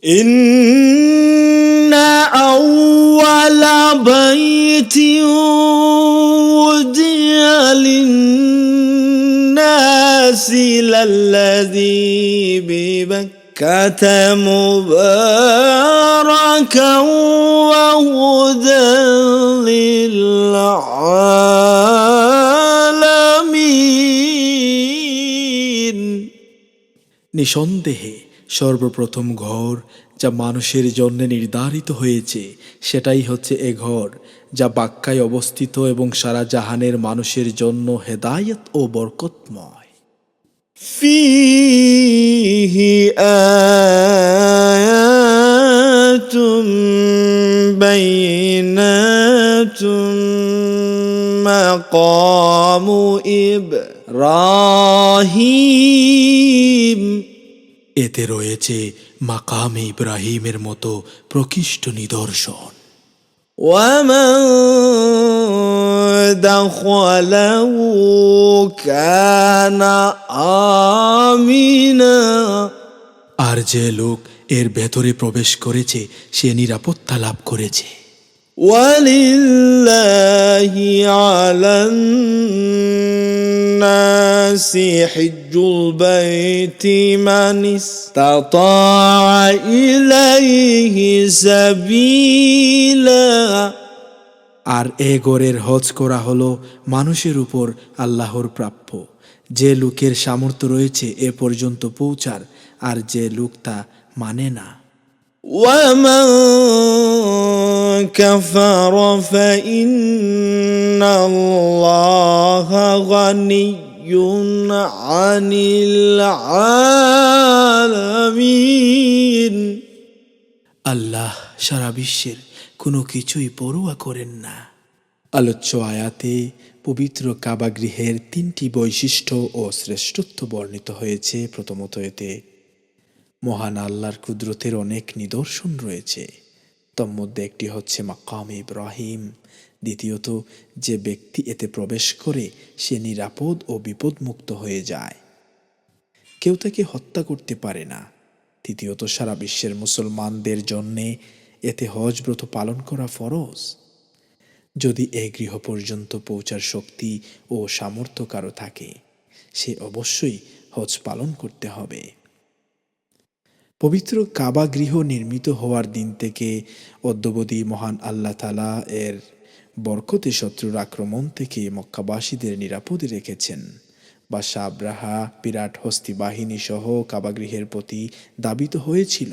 إن أول بيت وُدِعَ للناس للذي ببكة مباركا وهدى للعالمين। নিঃসন্দেহে সর্বপ্রথম ঘর যা মানুষের জন্য নির্ধারিত হয়েছে সেটাই হচ্ছে এ ঘর, যা বাক্কায় অবস্থিত এবং সারা জাহানের মানুষের জন্য হেদায়েত ও বরকতময়। فيه آيات بينات مقام إبراهيم। এতে রয়েছে মাকামে ইব্রাহিমের মতো প্রকৃষ্ট নিদর্শন। ومن دخله كان آمنا। আর যে লোক এর ভেতরে প্রবেশ করেছে সে নিরাপত্তা লাভ করেছে। ولله على الناس حج البيت من استطاع إليه سبيلا। আর এ ঘরের হজ করা হলো মানুষের উপর আল্লাহর প্রাপ্য, যে লোকের সামর্থ্য রয়েছে এ পর্যন্ত পৌঁছার, আর যে লোক তা মানে না। ومن كفر فإن الله غني عن العالمين। আল্লাহ সারা বিশ্বের কোনো কিছুই পরোয়া করেন না। আলোচ্য আয়াতে পবিত্র কাবা গৃহের 3টি বৈশিষ্ট্য ও শ্রেষ্ঠত্ব বর্ণিত হয়েছে। প্রথমত, এতে মহান আল্লাহর কুদরতের অনেক নিদর্শন রয়েছে। তন্মধ্যে একটি হচ্ছে মাকামে ইব্রাহিম। দ্বিতীয়ত, যে ব্যক্তি এতে প্রবেশ করে সে নিরাপদ ও বিপদমুক্ত হয়ে যায়, কেউ তাকে হত্যা করতে পারে না। তৃতীয়ত, সারা বিশ্বের মুসলমানদের জন্যে এতে হজ ব্রত পালন করা ফরজ। যদি এ গৃহ পর্যন্ত পৌঁছার শক্তি ও সামর্থ্য কারো থাকে, সে অবশ্যই হজ পালন করতে হবে। পবিত্র কাবা গৃহ নির্মিত হওয়ার দিন থেকে অদ্যাবধি মহান আল্লাহ তাআলা এর বরকতে শত্রুর আক্রমণ থেকে মক্কাবাসীদের নিরাপদে রেখেছেন। বাদশাহ আবরাহা বিরাট হস্তি বাহিনী সহ কাবা গৃহের প্রতি ধাবিত হয়েছিল।